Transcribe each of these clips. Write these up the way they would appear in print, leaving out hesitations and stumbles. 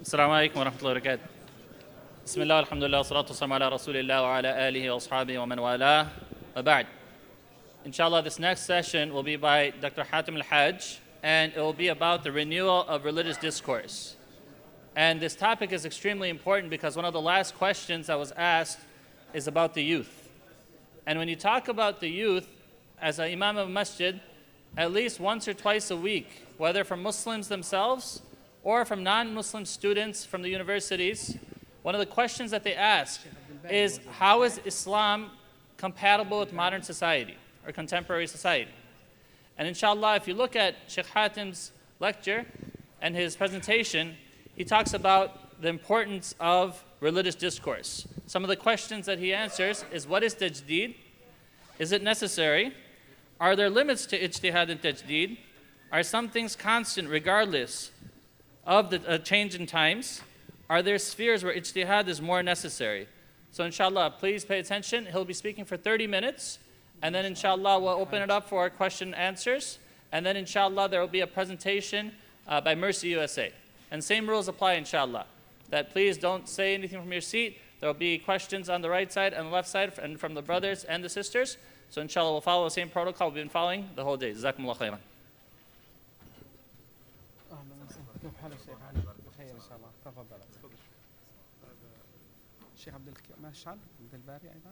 السلام عليكم ورحمة الله وبركاته. بسم الله والحمد لله والصلاة والسلام على رسول الله وعلى آله وأصحابه ومن والاه. وبعد. Inshallah, this next session will be by Dr. Hatim al-Hajj, and it will be about the renewal of religious discourse. And this topic is extremely important because one of the last questions that was asked is about the youth. And when you talk about the youth, as an imam of masjid, at least once or twice a week, whether from Muslims themselves or from non-Muslim students from the universities, one of the questions that they ask is, how is Islam compatible with modern society or contemporary society? And inshallah, if you look at Sheikh Hatim's lecture and his presentation, he talks about the importance of religious discourse. Some of the questions that he answers is, what is tajdeed? Is it necessary? Are there limits to ijtihad and tajdeed? Are some things constant regardless of the change in times? Are there spheres where ijtihad is more necessary? So inshallah, please pay attention. He'll be speaking for 30 minutes, and then inshallah we'll open it up for question and answers, and then inshallah there will be a presentation by Mercy USA. And same rules apply inshallah, that please don't say anything from your seat. There will be questions on the right side and the left side and from the brothers and the sisters. So inshallah we'll follow the same protocol we've been following the whole day. Jazakumullah khairan. كيف حال الشيخ؟ بخير ان شاء الله. تفضل. الشيخ مشعل عبد الباري ايضا.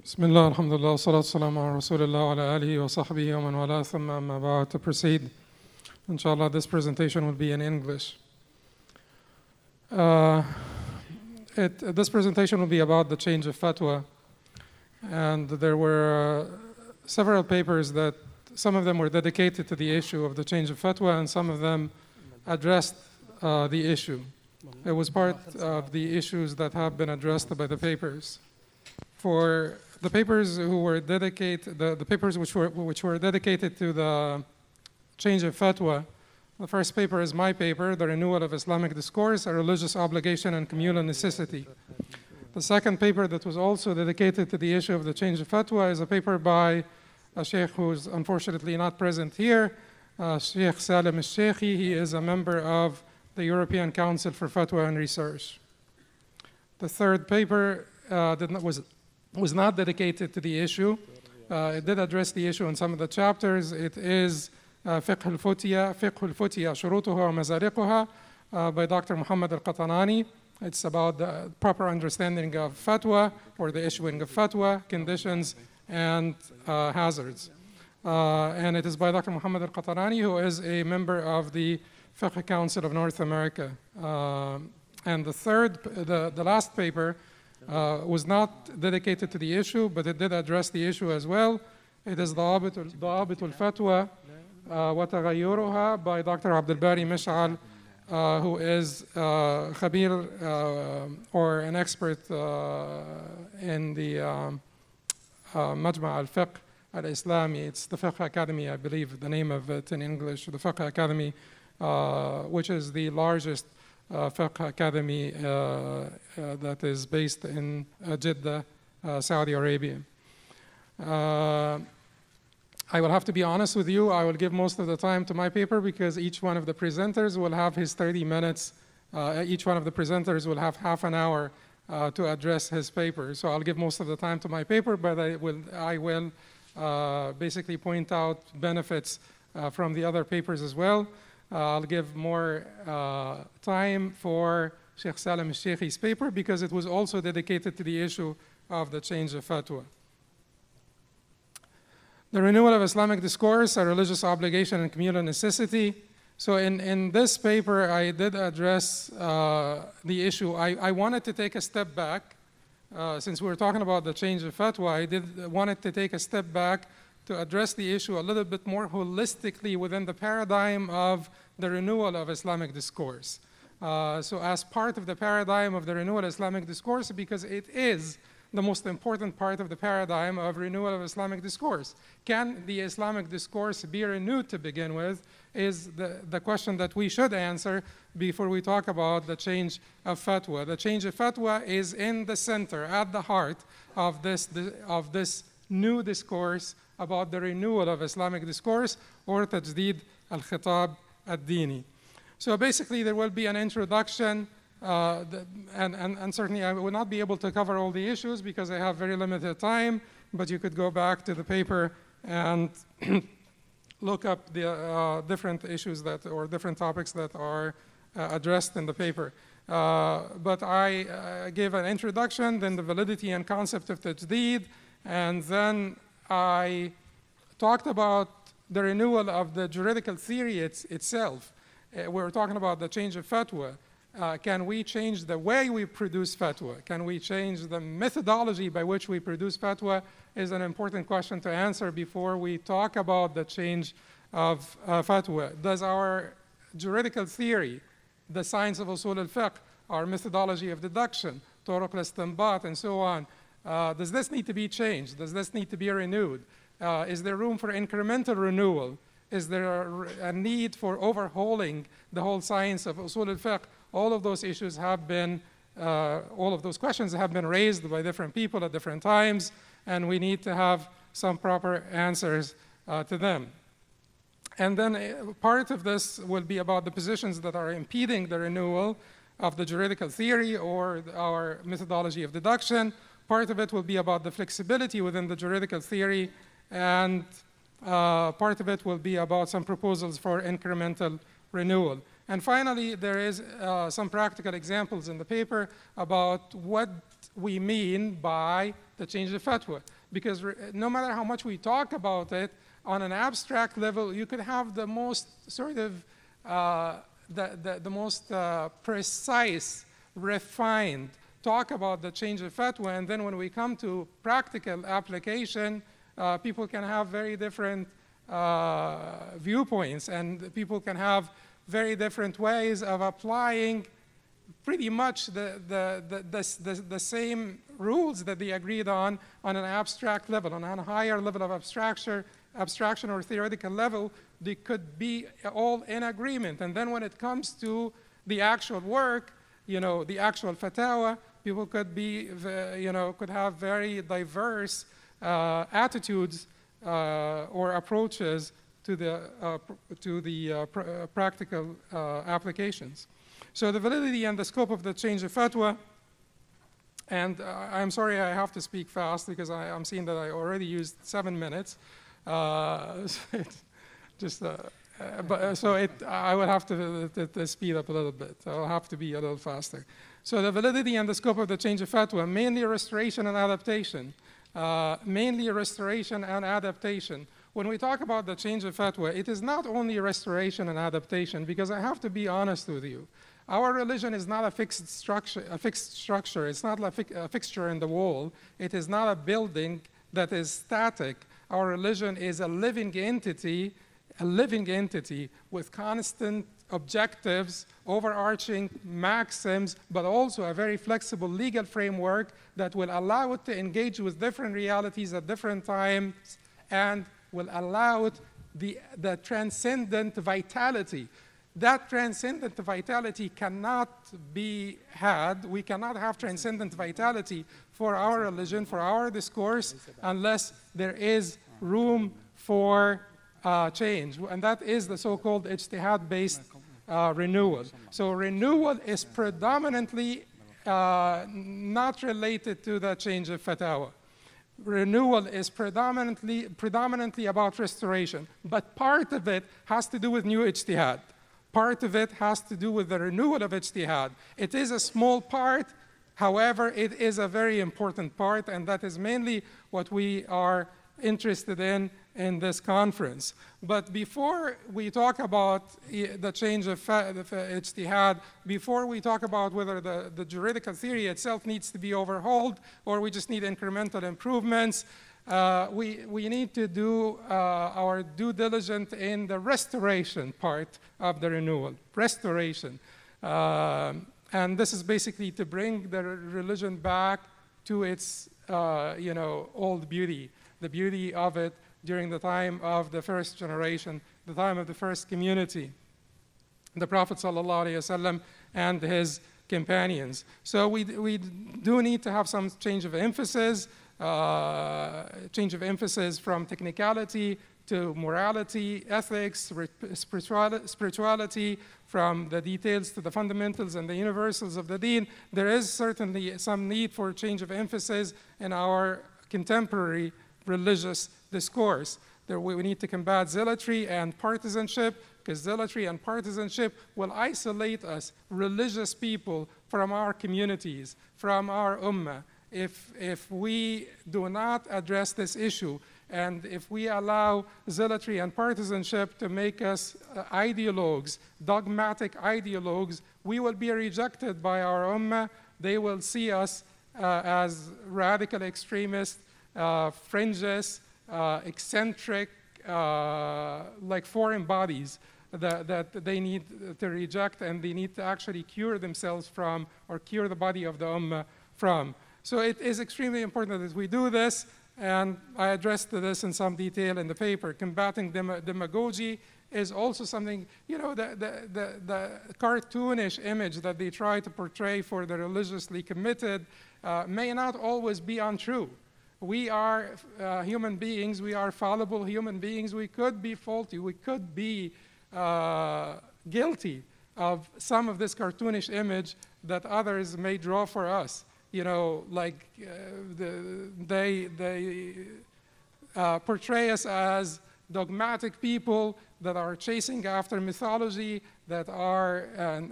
بسم الله الحمد لله والصلاة والسلام على رسول الله وعلى آله وصحبه ومن والاه ثم أما بعد. To proceed, inshallah, this presentation will be in English. This presentation will be about the change of fatwa, and there were several papers that some of them were dedicated to the issue of the change of fatwa, and some of them addressed the issue. It was part of the issues that have been addressed by the papers. For the papers who were dedicated, the papers which were dedicated to the change of fatwa, the first paper is my paper, The Renewal of Islamic Discourse, a Religious Obligation and Communal Necessity. The second paper that was also dedicated to the issue of the change of fatwa is a paper by a sheikh who's unfortunately not present here, Sheikh Salim al-Sheikhi. He is a member of the European Council for Fatwa and Research. The third paper was not dedicated to the issue. It did address the issue in some of the chapters. It is فقه الفتية شروطها ومزارقها by Dr. Muhammad al-Qatanani. It's about the proper understanding of fatwa, or the issuing of fatwa, conditions, and hazards. And it is by Dr. Muhammad al-Qatanani, who is a member of the Fiqh Council of North America. And the last paper was not dedicated to the issue, but it did address the issue as well. It is ضوابط الفتوى وتغيرها by Dr. Abdul Bari Mish'al, who is khabir or an expert in the Majma' al-Fiqh al-Islami. It's the Fiqh Academy, I believe, the name of it in English, the Fiqh Academy, which is the largest Fiqh Academy that is based in Jeddah, Saudi Arabia. I will have to be honest with you. I will give most of the time to my paper because each one of the presenters will have his 30 minutes. Each one of the presenters will have half an hour to address his paper. So I'll give most of the time to my paper, but I will basically point out benefits from the other papers as well. I'll give more time for Sheikh Salim al-Sheikhi's paper because it was also dedicated to the issue of the change of fatwa. The renewal of Islamic discourse, a religious obligation and communal necessity. So in this paper, I did address the issue. I wanted to take a step back. Since we were talking about the change of fatwa, I wanted to take a step back to address the issue a little bit more holistically within the paradigm of the renewal of Islamic discourse. So as part of the paradigm of the renewal of Islamic discourse, because it is the most important part of the paradigm of renewal of Islamic discourse. Can the Islamic discourse be renewed to begin with is the question that we should answer before we talk about the change of fatwa. The change of fatwa is in the center, at the heart of this new discourse about the renewal of Islamic discourse, or tajdeed al-khitab ad-dini. So basically there will be an introduction, and certainly I will not be able to cover all the issues because I have very limited time, but you could go back to the paper and look up the different issues or different topics that are addressed in the paper. But I gave an introduction, then the validity and concept of tajdeed, and then I talked about the renewal of the juridical theory itself. We were talking about the change of fatwa. Can we change the way we produce fatwa? Can we change the methodology by which we produce fatwa is an important question to answer before we talk about the change of fatwa. Does our juridical theory, the science of usul al-fiqh, our methodology of deduction, turuq al-istinbat, and so on, does this need to be changed? Does this need to be renewed? Is there room for incremental renewal? Is there a need for overhauling the whole science of usul al-fiqh? All of those issues have been, all of those questions have been raised by different people at different times, and we need to have some proper answers to them. And then part of this will be about the positions that are impeding the renewal of the juridical theory or our methodology of deduction. Part of it will be about the flexibility within the juridical theory, and part of it will be about some proposals for incremental renewal. And finally, there is some practical examples in the paper about what we mean by the change of fatwa. Because no matter how much we talk about it, on an abstract level, you could have the most sort of, the most precise, refined talk about the change of fatwa, and then when we come to practical application, people can have very different viewpoints, and people can have very different ways of applying pretty much the same rules that they agreed on an abstract level. On a higher level of abstraction or theoretical level, they could be all in agreement. And then when it comes to the actual work, you know, the actual fatawa, people could be, you know, could have very diverse attitudes or approaches to the practical applications. So the validity and the scope of the change of fatwa, and I'm sorry I have to speak fast because I'm seeing that I already used 7 minutes. I would have to speed up a little bit. I'll have to be a little faster. So the validity and the scope of the change of fatwa, mainly restoration and adaptation. Mainly restoration and adaptation. When we talk about the change of fatwa, it is not only restoration and adaptation, because I have to be honest with you. Our religion is not a fixed structure. It's not a fixture in the wall. It is not a building that is static. Our religion is a living entity with constant objectives, overarching maxims, but also a very flexible legal framework that will allow it to engage with different realities at different times and will allow it the transcendent vitality. That transcendent vitality cannot be had. We cannot have transcendent vitality for our religion, for our discourse, unless there is room for change. And that is the so-called ijtihad-based renewal. So renewal is predominantly not related to the change of fatwa. Renewal is predominantly about restoration, but part of it has to do with new ijtihad. Part of it has to do with the renewal of ijtihad. It is a small part, however, it is a very important part, and that is mainly what we are interested in this conference. But before we talk about the change of ijtihad, before we talk about whether the juridical theory itself needs to be overhauled or we just need incremental improvements, we need to do our due diligence in the restoration part of the renewal, restoration. And this is basically to bring the religion back to its old beauty, the beauty of it during the time of the first generation, the time of the first community, the Prophet ﷺ and his companions. So we do need to have some change of emphasis from technicality to morality, ethics, spirituality, from the details to the fundamentals and the universals of the deen. There is certainly some need for a change of emphasis in our contemporary religious discourse. We need to combat zealotry and partisanship, because zealotry and partisanship will isolate us, religious people, from our communities, from our ummah. If we do not address this issue, and if we allow zealotry and partisanship to make us ideologues, dogmatic ideologues, we will be rejected by our ummah. They will see us as radical extremists, fringes, eccentric, like foreign bodies that they need to reject, and they need to actually cure themselves from, or cure the body of the ummah from. So it is extremely important that we do this, and I addressed this in some detail in the paper. Combating demagogy is also something, the cartoonish image that they try to portray for the religiously committed may not always be untrue. We are human beings, we are fallible human beings, we could be faulty, we could be guilty of some of this cartoonish image that others may draw for us. They portray us as dogmatic people that are chasing after mythology, that are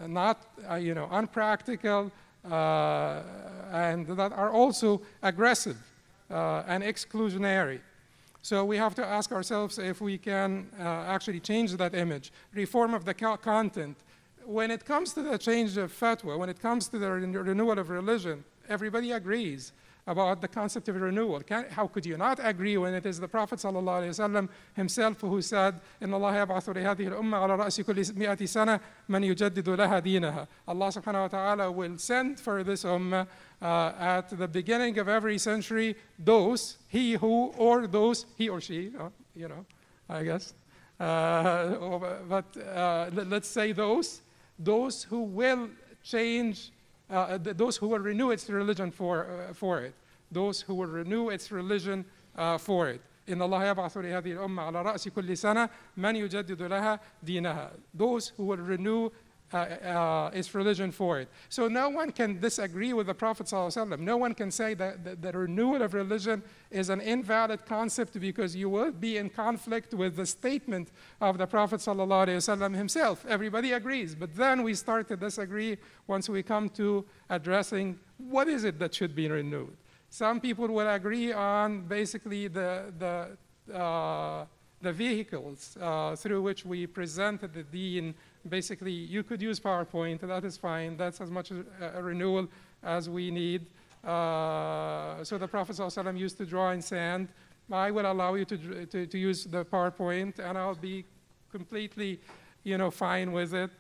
not, unpractical, and that are also aggressive and exclusionary. So we have to ask ourselves if we can actually change that image. Reform of the content. When it comes to the change of fatwa, when it comes to the renewal of religion, everybody agrees about the concept of renewal. How could you not agree when it is the Prophet ﷺ himself who said, إِنَّ اللَّهَ يَبْعَثُ لِهَذِهِ الْأُمَّةِ عَلَى رَأْسِ كُلِّ مِئَةِ سَنَةٍ مَنْ يُجَدِّدُ لَهَا دِينَهَا. Allah subhanahu wa ta'ala will send for this ummah at the beginning of every century those, he who, or those, he or she, I guess. Let's say those who will change, those who will renew its religion for it. Those who will renew its religion for it. إِنَّ اللَّهَ يَبْعَثُ لِهَذِهِ الْأُمَّةِ عَلَى رَأْسِ كُلِّ سَنَةٍ مَنْ يُجَدِّدُ لَهَا دِينَهَا. Those who will renew its religion for it. So no one can disagree with the Prophet ﷺ. No one can say that the renewal of religion is an invalid concept because you will be in conflict with the statement of the Prophet ﷺ himself. Everybody agrees. But then we start to disagree once we come to addressing what is it that should be renewed. Some people will agree on basically the vehicles through which we present the deen. Basically, you could use PowerPoint, that is fine. That's as much a renewal as we need. So the Prophet ﷺ used to draw in sand. I will allow you to use the PowerPoint, and I'll be completely, fine with it.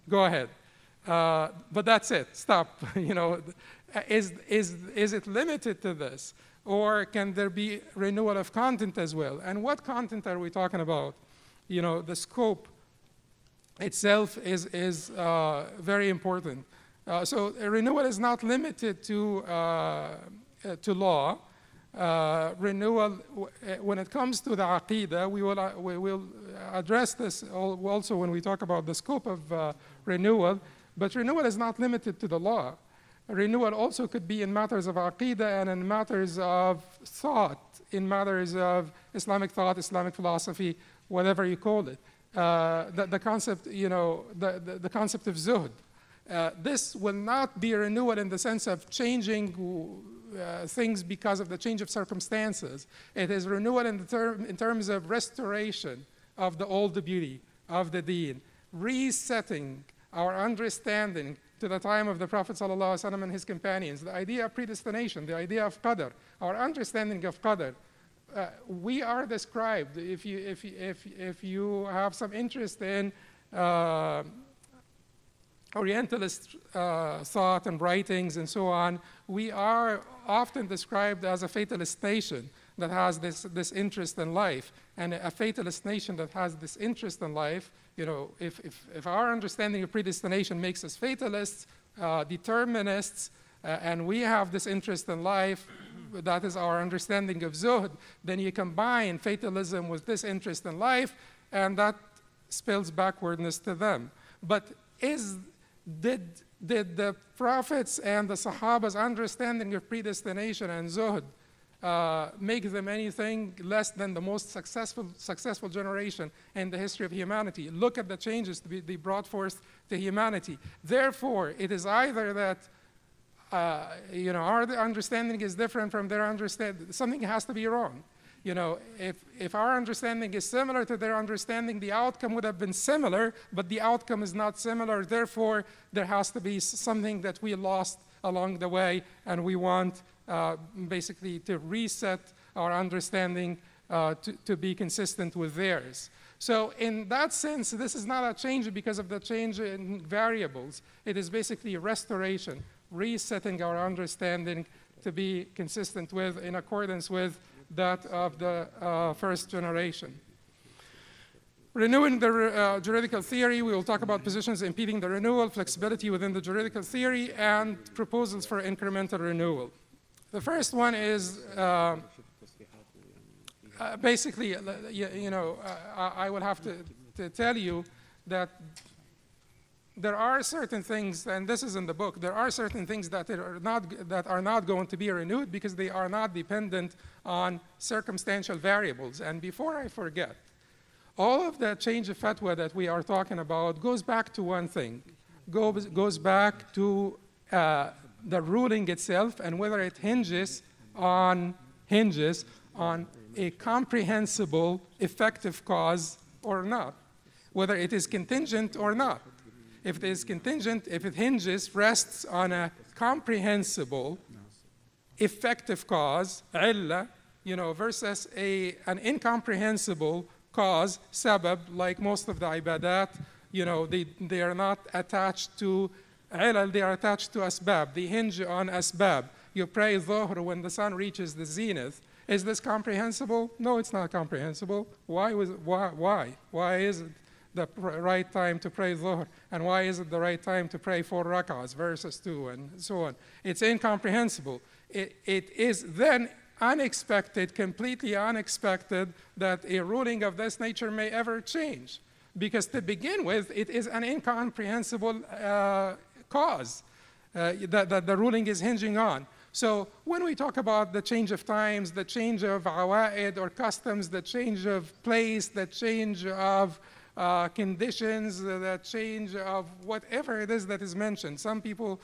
Go ahead. But that's it. Stop. Is it limited to this? Or can there be renewal of content as well? And what content are we talking about? The scope itself is very important. So a renewal is not limited to law. Renewal, when it comes to the aqidah, we will address this also when we talk about the scope of renewal. But renewal is not limited to the law. Renewal also could be in matters of aqidah and in matters of thought, in matters of Islamic thought, Islamic philosophy, whatever you call it. The concept, the concept of zuhd. This will not be renewal in the sense of changing things because of the change of circumstances. It is renewal in terms of restoration of the old beauty of the deen, resetting our understanding to the time of the Prophet ﷺ and his companions. The idea of predestination, the idea of qadr, our understanding of qadr. We are described, if you have some interest in Orientalist thought and writings and so on, we are often described as a fatalist nation that has this interest in life. And a fatalist nation that has this interest in life, if our understanding of predestination makes us fatalists, determinists, and we have this interest in life, that is our understanding of zuhd, then you combine fatalism with this interest in life, and that spills backwardness to them. But did the prophets and the Sahaba's understanding of predestination and zuhd make them anything less than the most successful generation in the history of humanity? Look at the changes they brought forth to humanity. Therefore, it is either that our understanding is different from their understanding. Something has to be wrong. If our understanding is similar to their understanding, the outcome would have been similar, but the outcome is not similar. Therefore, there has to be something that we lost along the way, and we want basically to reset our understanding to be consistent with theirs. So in that sense, this is not a change because of the change in variables. It is basically a restoration, resetting our understanding to be consistent with, in accordance with, that of the first generation. Renewing the juridical theory, we will talk about positions impeding the renewal, flexibility within the juridical theory, and proposals for incremental renewal. The first one is basically, I will have to tell you that there are certain things, and this is in the book, there are certain things that are not going to be renewed because they are not dependent on circumstantial variables. And before I forget, all of the change of fatwa that we are talking about goes back to one thing, goes back to the ruling itself and whether it hinges on a comprehensible, effective cause or not, whether it is contingent or not. If it is contingent, if it rests on a comprehensible, effective cause, illah, versus an incomprehensible cause, sabab, like most of the ibadat, they are not attached to ilal, they are attached to asbab. They hinge on asbab. You pray dhuhr when the sun reaches the zenith. Is this comprehensible? No, it's not comprehensible. Why is it the right time to pray dhuhr? And why is it the right time to pray 4 rak'ahs versus 2 and so on? It's incomprehensible. It is then unexpected, completely unexpected, that a ruling of this nature may ever change. Because to begin with, it is an incomprehensible cause that the ruling is hinging on. So when we talk about the change of times, the change of awa'id or customs, the change of place, the change of conditions, the change of whatever it is that is mentioned. Some people,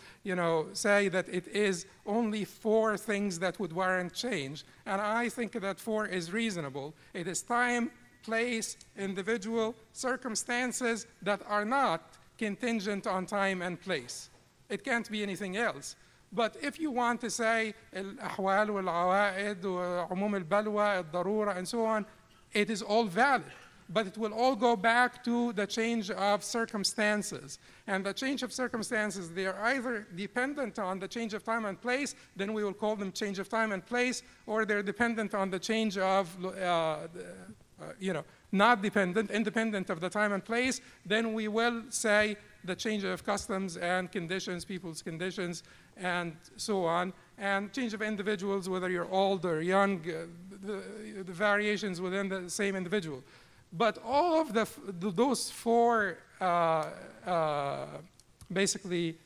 say that it is only 4 things that would warrant change. And I think that 4 is reasonable. It is time, place, individual, circumstances that are not contingent on time and place. It can't be anything else. But if you want to say al-ahwal wal-awa'id, umum al-balwa, al-darura, and so on, it is all valid. But it will all go back to the change of circumstances. And the change of circumstances, they are either dependent on the change of time and place, then we will call them change of time and place, or they're dependent on the change of, not dependent, independent of the time and place, then we will say the change of customs and conditions, people's conditions, and so on. And change of individuals, whether you're old or young, the variations within the same individual. But all of those 4 basically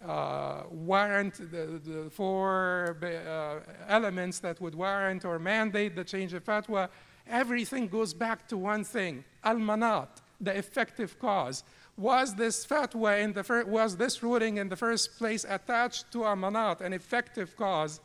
warrant the 4 elements that would warrant or mandate the change of fatwa. Everything goes back to one thing, al-manat, the effective cause. Was this fatwa was this ruling in the first place attached to a manat, an effective cause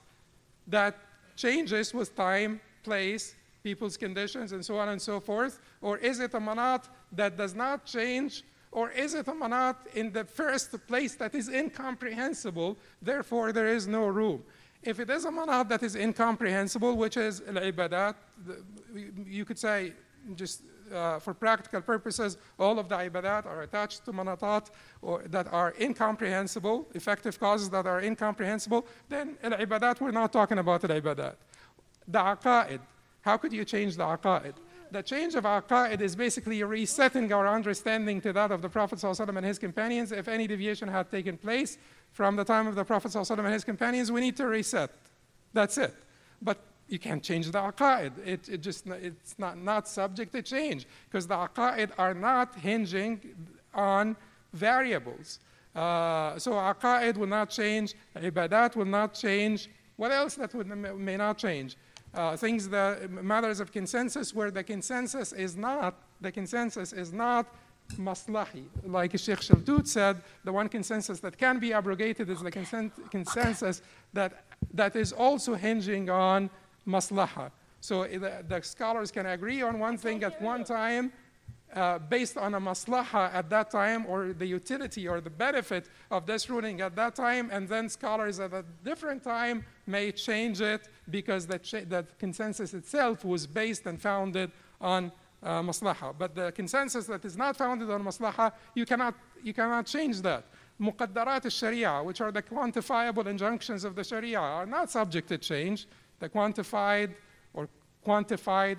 that changes with time, place, people's conditions, and so on and so forth? Or is it a manat that does not change? Or is it a manat in the first place that is incomprehensible, therefore there is no room? If it is a manat that is incomprehensible, which is al-ibadat, you could say, just for practical purposes, all of the ibadat are attached to manatat or that are incomprehensible, effective causes that are incomprehensible, then al-ibadat, we're not talking about al-ibadat. The aqa'id, how could you change the aqa'id? The change of aqa'id is basically resetting our understanding to that of the Prophet ﷺ and his companions. If any deviation had taken place from the time of the Prophet ﷺ and his companions, we need to reset. That's it. But you can't change the aqa'id. It's not subject to change because the aqa'id are not hinging on variables. So aqa'id will not change, ibadat will not change. What else that may not change? Matters of consensus where the consensus is not maslahi. Like Sheikh Shaltut said, the one consensus that can be abrogated is the consensus that is also hinging on maslaha. So the scholars can agree on one thing at one time based on a maslaha at that time, or the utility or the benefit of this ruling at that time, and then scholars at a different time may change it because that consensus itself was based and founded on maslaha. But the consensus that is not founded on maslaha, you cannot change that. Muqaddarat al-Shareeah, which are the quantifiable injunctions of the Shareeah, are not subject to change. The quantified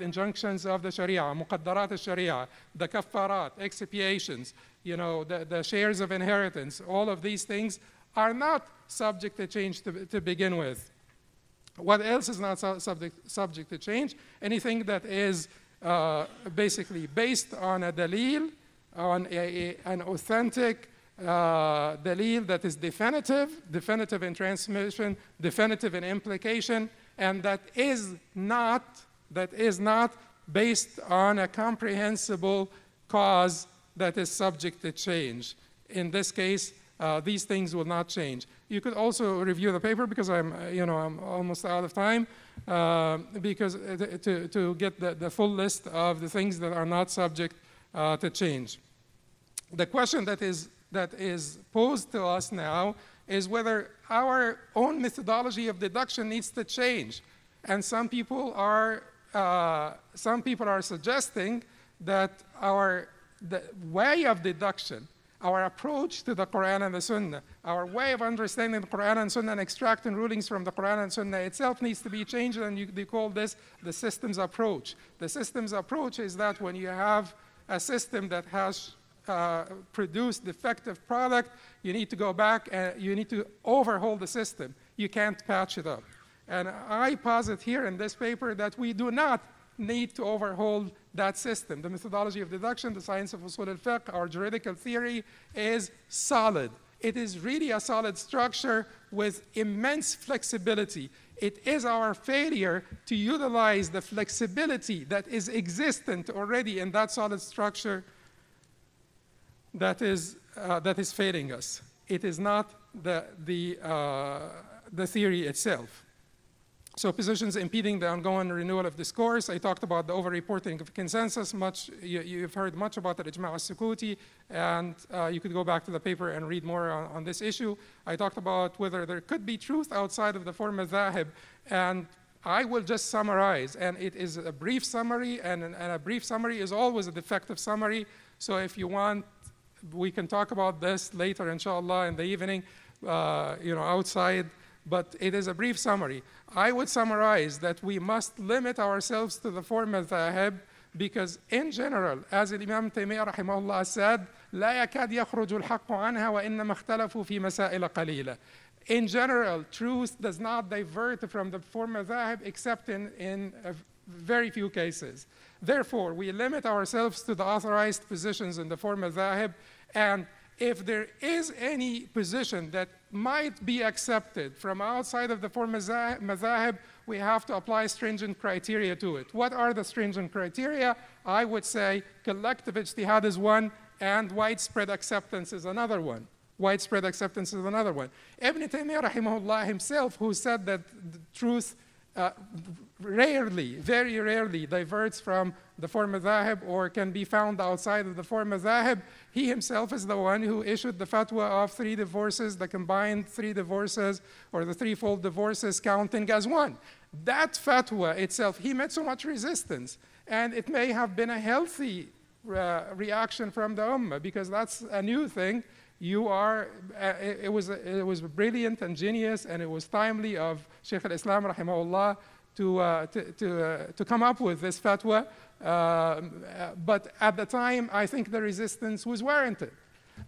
injunctions of the Shareeah, muqaddarat al-Shareeah, the kaffarat, expiations, the shares of inheritance, all of these things are not subject to change to begin with. What else is not subject to change? Anything that is basically based on a dalil, on an authentic dalil that is definitive in transmission, definitive in implication, and that is not based on a comprehensible cause that is subject to change. In this case, these things will not change. You could also review the paper because I'm almost out of time, because to get the full list of the things that are not subject to change. The question that is posed to us now is whether our own methodology of deduction needs to change. And some people are suggesting that the way of deduction, our approach to the Quran and the Sunnah, our way of understanding the Quran and Sunnah and extracting rulings from the Quran and Sunnah itself needs to be changed, and they call this the systems approach. The systems approach is that when you have a system that has produced defective product, you need to go back and you need to overhaul the system. You can't patch it up. And I posit here in this paper that we do not need to overhaul that system. The methodology of deduction, the science of usul al-fiqh, our juridical theory is solid. It is really a solid structure with immense flexibility. It is our failure to utilize the flexibility that is existent already in that solid structure that is failing us. It is not the theory itself. So positions impeding the ongoing renewal of discourse. I talked about the over-reporting of consensus. You've heard much about the ijma' al-sukuti, and you could go back to the paper and read more on this issue. I talked about whether there could be truth outside of the four madhahib, and I will just summarize, and it is a brief summary, and a brief summary is always a defective summary. So if you want, we can talk about this later, inshallah, in the evening, outside. But it is a brief summary. I would summarize that we must limit ourselves to the four madhahib because in general, as Imam Taymiyyah rahimahullah said, لا يكاد يخرج الحق عنها وإنما اختلفوا في مسائل قليلة. In general, truth does not divert from the four madhahib except in very few cases. Therefore, we limit ourselves to the authorized positions in the four madhahib, and if there is any position that might be accepted from outside of the four madhahib, we have to apply stringent criteria to it. What are the stringent criteria? I would say collective ijtihad is one, and widespread acceptance is another one. Widespread acceptance is another one. Ibn Taymiyyah rahimahullah himself, who said that the truth rarely, very rarely diverts from the four madhahib or can be found outside of the four madhahib, he himself is the one who issued the fatwa of 3 divorces, the combined 3 divorces or the threefold divorces counting as one. That fatwa itself, he met so much resistance, and it may have been a healthy reaction from the ummah, because that's a new thing. It was brilliant and genius, and it was timely of Shaykh al-Islam rahimahullah to come up with this fatwa. But at the time, I think the resistance was warranted,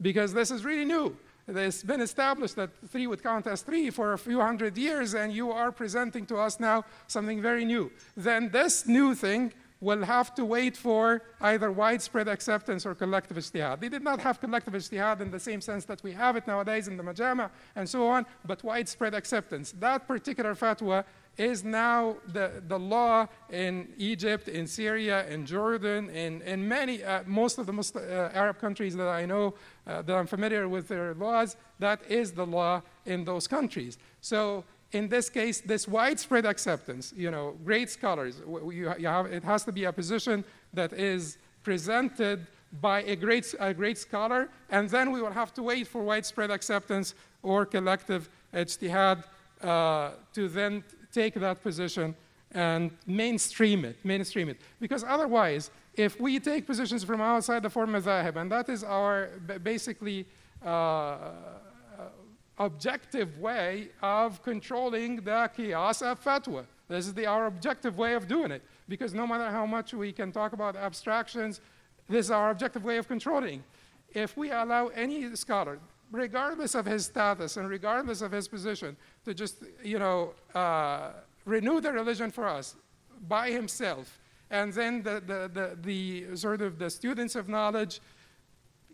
because this is really new. It's been established that 3 would count as 3 for a few hundred years, and you are presenting to us now something very new. Then this new thing will have to wait for either widespread acceptance or collective ijtihad. They did not have collective ijtihad in the same sense that we have it nowadays in the majama and so on, but widespread acceptance. That particular fatwa is now the law in Egypt, in Syria, in Jordan, in many, most of the Arab countries that I know, that I'm familiar with their laws. That is the law in those countries. So in this case, this widespread acceptance, great scholars, it has to be a position that is presented by a great scholar, and then we will have to wait for widespread acceptance or collective ijtihad to then take that position and mainstream it. Because otherwise, if we take positions from outside the four madhahib, and that is our basically objective way of controlling the qiyas of fatwa. This is our objective way of doing it, because no matter how much we can talk about abstractions, this is our objective way of controlling. If we allow any scholar, regardless of his status and regardless of his position, to just renew the religion for us by himself, and then the sort of the students of knowledge,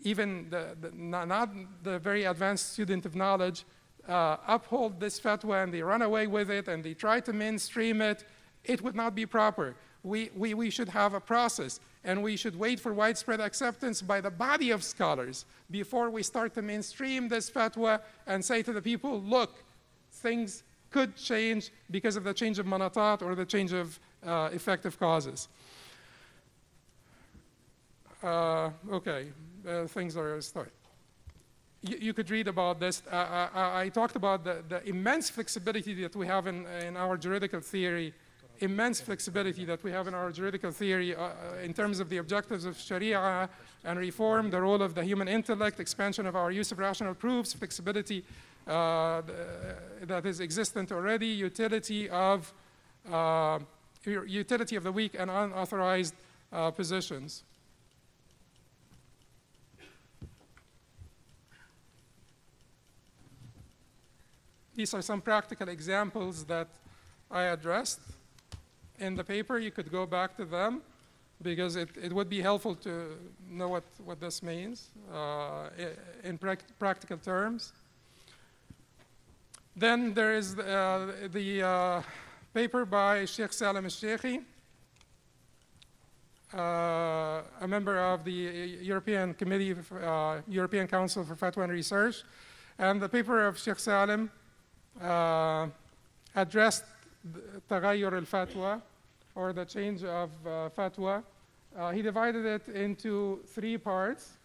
even not the very advanced student of knowledge, uphold this fatwa and they run away with it and they try to mainstream it, it would not be proper. We should have a process, and we should wait for widespread acceptance by the body of scholars before we start to mainstream this fatwa and say to the people, look, things could change because of the change of manatat or the change of effective causes. Things are started. You could read about this. I talked about the immense flexibility that we have in our juridical theory, in terms of the objectives of Shareeah and reform, the role of the human intellect, expansion of our use of rational proofs, flexibility that is existent already, utility of the weak and unauthorized positions. These are some practical examples that I addressed in the paper. You could go back to them, because it would be helpful to know what this means in practical terms. Then there is the paper by Sheikh Salim al-Sheikhi, a member of the European Committee, European Council for Fatwa and Research. And the paper of Sheikh Salim addressed تغير الفتوى, or the change of fatwa. He divided it into 3 parts.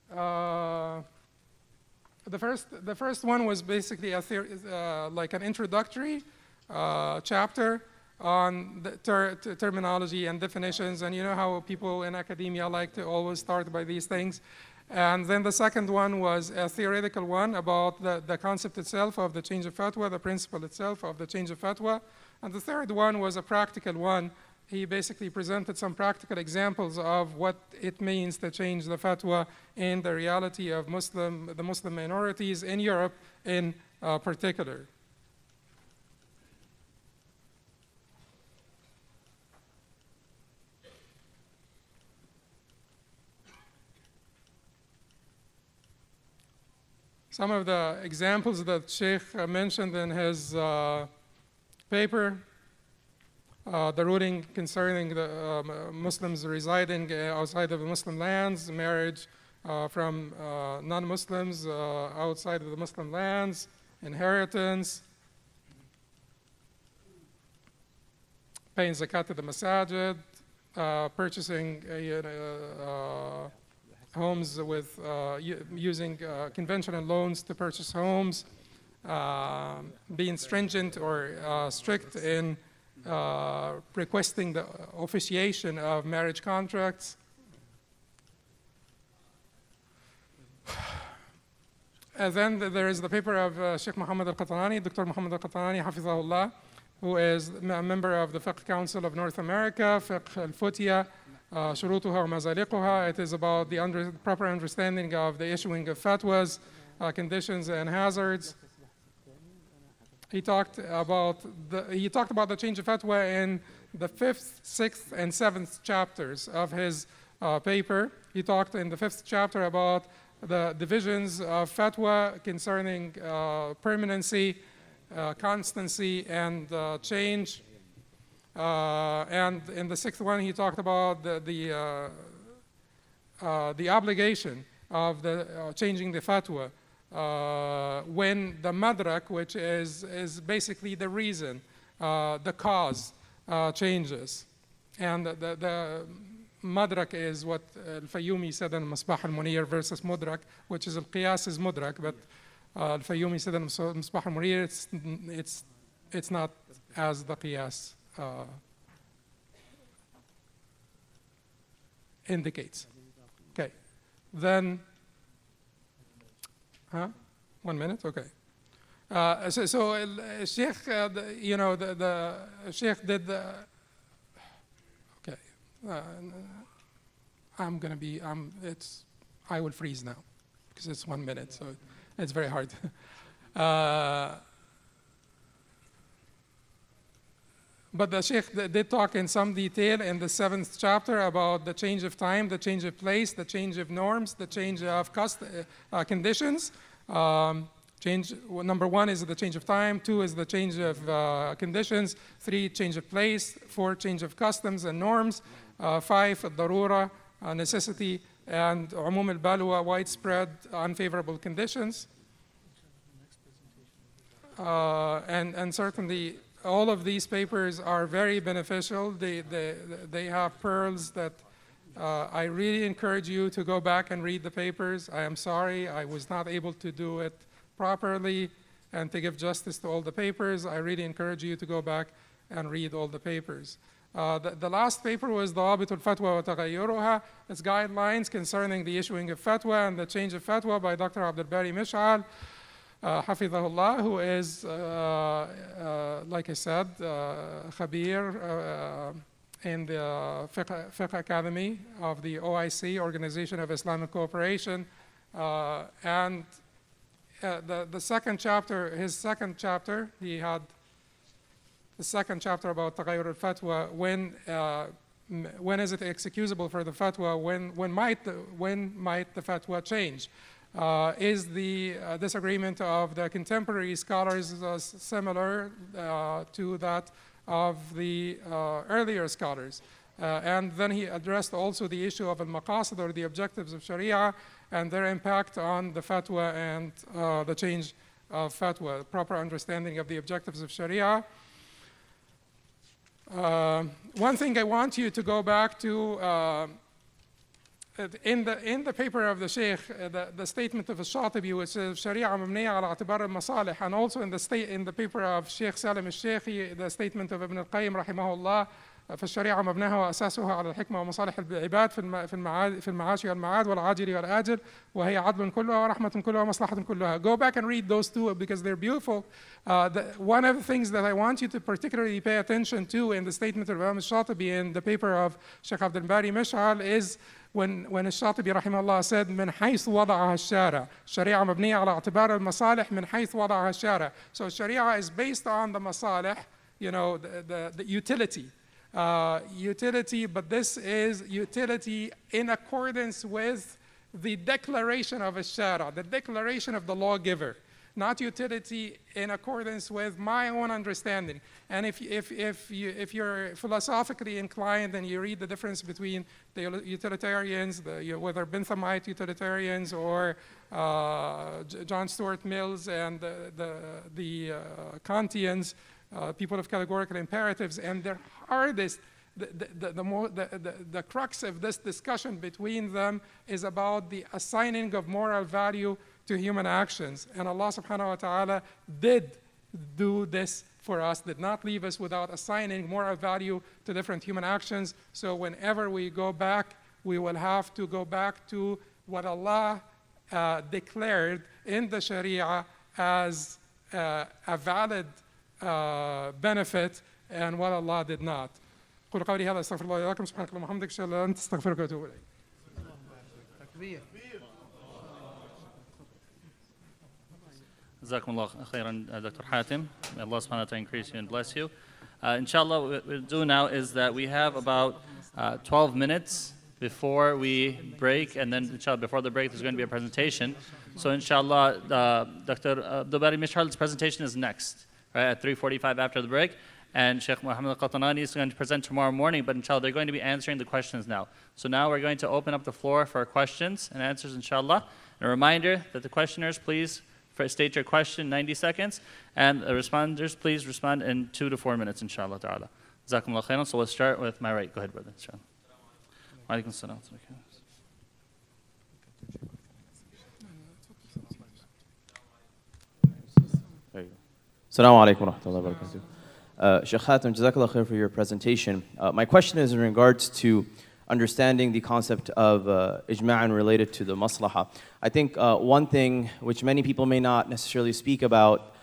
The first one was basically a like an introductory chapter on the terminology and definitions, and you know how people in academia like to always start by these things. And then the second one was a theoretical one about the concept itself of the change of fatwa, the principle itself of the change of fatwa. And the third one was a practical one. He basically presented some practical examples of what it means to change the fatwa in the reality of the Muslim minorities in Europe in particular. Some of the examples that Sheikh mentioned in his paper the ruling concerning the Muslims residing outside of the Muslim lands, marriage from non-Muslims outside of the Muslim lands, inheritance, paying zakat to the masajid, purchasing homes with using conventional loans to purchase homes, being stringent or strict in requesting the officiation of marriage contracts. And then there is the paper of Sheikh Muhammad al-Qatanani, Dr. Muhammad al-Qatanani, Hafizahullah, who is a member of the Fiqh Council of North America, Fiqh al-Futya, Shurutuha wa Mazaliquha. It is about the proper understanding of the issuing of fatwas, conditions and hazards. He talked about the change of fatwa in the 5th, 6th, and 7th chapters of his paper. He talked in the 5th chapter about the divisions of fatwa concerning permanency, constancy, and change. And in the 6th one, he talked about the obligation of changing the fatwa when the madrak, which is basically the reason, the cause, changes. And the madrak is what al-Fayyumi said in Misbah al-Munir versus mudrak, which is al-Qiyas is mudrak, but al-Fayyumi said in Misbah al-Munir it's not as the Qiyas indicates. Okay, then, 1 minute, okay. So Sheikh, you know, the Sheikh did the, okay, I will freeze now because it's 1 minute, so it's very hard. But the Sheikh did talk in some detail in the 7th chapter about the change of time, the change of place, the change of norms, the change of conditions. Number 1 is the change of time, 2 is the change of conditions, 3, change of place, 4, change of customs and norms, 5, darura, necessity, and umum al-balwa, widespread unfavorable conditions. And certainly, all of these papers are very beneficial. They have pearls that I really encourage you to go back and read the papers. I am sorry I was not able to do it properly and to give justice to all the papers. I really encourage you to go back and read all the papers. The last paper was Dawabit al-Fatwa wa Taghayyuruha. It's guidelines concerning the issuing of fatwa and the change of fatwa by Dr. Abdul Bari Mish'al, Hafidhahullah, who is, like I said, Khabir in the Fiqh Academy of the OIC, Organization of Islamic Cooperation. And the second chapter, his second chapter, he had the second chapter about Taghayyur al-Fatwa, when is it excusable for the fatwa, when might the fatwa change? Is the disagreement of the contemporary scholars similar to that of the earlier scholars? And then he addressed also the issue of al-maqasid, or the objectives of Sharia, and their impact on the fatwa and the change of fatwa, proper understanding of the objectives of Sharia. One thing I want you to go back to, in the paper of the Sheikh, the statement of Al-Shatibi, which says Sharia mabniya ala i'tibar al-masalih, and also in the paper of Sheikh Salim al-Sheikhi, the statement of Ibn al-Qayyim rahimahullah, فالشريعة مبناها وأساسها على الحكمة ومصالح العباد في المعاش والمعاد والعاجل والآجل وهي عدل كلها ورحمة كلها ومصلحة كلها. Go back and read those two because they're beautiful. One of the things that I want you to particularly pay attention to in the statement of Imam al-Shatibi in the paper of Sheikh Abdul Bari Mish'al is when al-Shatibi rahimahullah said من حيث وضعها الشارع الشريعة مبنية على اعتبار المصالح من حيث وضعها الشارع. So Sharia is based on the masalih, you know, the utility. Utility, but this is utility in accordance with the declaration of Ash-Shara, the declaration of the lawgiver. not utility in accordance with my own understanding. And if you're philosophically inclined and you read the difference between the utilitarians, whether Benthamite utilitarians or John Stuart Mills and the Kantians, people of categorical imperatives, and their hardest, the crux of this discussion between them is about the assigning of moral value to human actions. And Allah subhanahu wa ta'ala did do this for us, did not leave us without assigning moral value to different human actions. So whenever we go back, we will have to go back to what Allah declared in the Shareeah as a valid benefit and what Allah did not. قولوا قولي هذا استغفر الله لكم سبحانك اللهم وبحمدك اشهد ان لا اله الا انت استغفرك واتوب اليك. Jazakumullah khairan, Dr. Hatim. May Allah subhanahu wa ta'ala increase you and bless you. Inshallah, what we'll do now is that we have about 12 minutes before we break, and then inshallah, before the break, there's going to be a presentation. So inshallah, Dr. Abdul Bari Mishhal's presentation is next, right, at 3:45 after the break. And Sheikh Muhammad al-Qatanani is going to present tomorrow morning, but inshallah, they're going to be answering the questions now. So now we're going to open up the floor for questions and answers, inshallah. And a reminder that the questioners, please state your question in 90 seconds, and the responders, please respond in 2 to 4 minutes, inshallah ta'ala. Jazakumullah khairan. So let's start with my right. Go ahead, brother. Inshallah. Wa alaikum salam. Assalamu alaikum wa rahmatullahi wa barakatuh. Sheikh Hatim, Jazakallah khair for your presentation. My question is in regards to understanding the concept of ijma'an related to the maslaha. I think one thing which many people may not necessarily speak about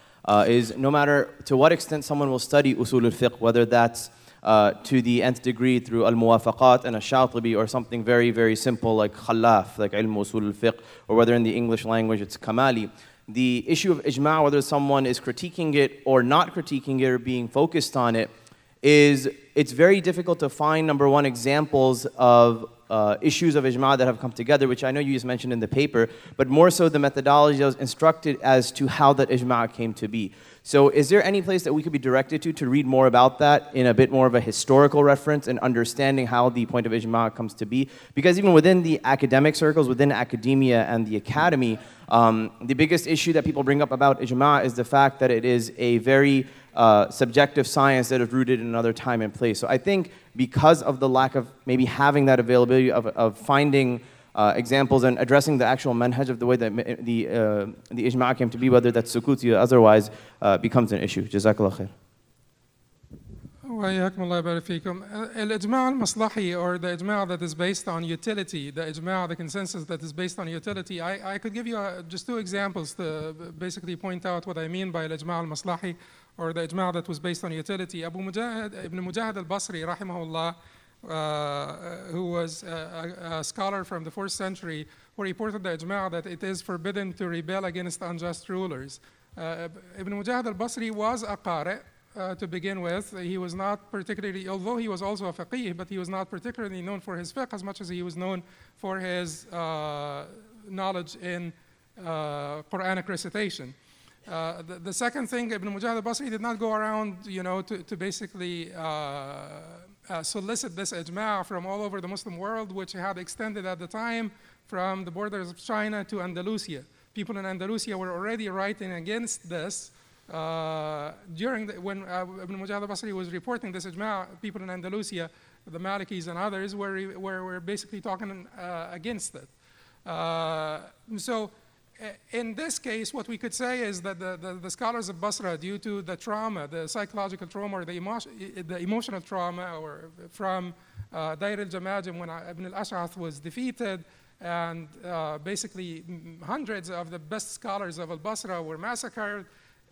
is no matter to what extent someone will study usul al-fiqh, whether that's to the nth degree through al-muwafaqat and al-shatibi, or something very, very simple like khallaf, like ilm usul al-fiqh, or whether in the English language it's kamali. The issue of ijma', whether someone is critiquing it or not critiquing it or being focused on it, it's very difficult to find, number one, examples of issues of ijma' that have come together, which I know you just mentioned in the paper, but more so the methodology that was instructed as to how that ijma' came to be. So is there any place that we could be directed to read more about that in a bit more of a historical reference and understanding how the point of ijma' comes to be? Because even within the academic circles, within academia and the academy, the biggest issue that people bring up about ijma' is the fact that it is a very subjective science that is rooted in another time and place. So I think because of the lack of maybe having that availability of finding examples and addressing the actual manhaj of the way that the ijma' came to be, whether that's sukuti or otherwise, becomes an issue. Jazakallah khair. وإياكم الله يبارك فيكم. الإجماع المصلحي, or the ijma' that is based on utility, the ijma', the consensus that is based on utility, I could give you just 2 examples to basically point out what I mean by الإجماع المصلحي, or the ijma' that was based on utility. Ibn Mujahid al-Basri, rahimahullah, who was a scholar from the 4th century, who reported the ijma' that it is forbidden to rebel against unjust rulers. Ibn Mujahid al-Basri was a qari' to begin with. He was not particularly, although he was also a faqih, but he was not particularly known for his fiqh as much as he was known for his knowledge in Quranic recitation. The second thing, Ibn Mujahid al-Basri did not go around, to basically solicit this ijma' from all over the Muslim world, which had extended at the time from the borders of China to Andalusia. People in Andalusia were already writing against this. When Ibn Mujahid al-Basri was reporting this ijma', people in Andalusia, the Malikis and others, were basically talking against it. So in this case, what we could say is that the scholars of Basra, due to the trauma, the psychological trauma, or the emotional trauma, or from Dair al-Jamajim, when Ibn al-Ash'ath was defeated, and basically hundreds of the best scholars of al-Basra were massacred,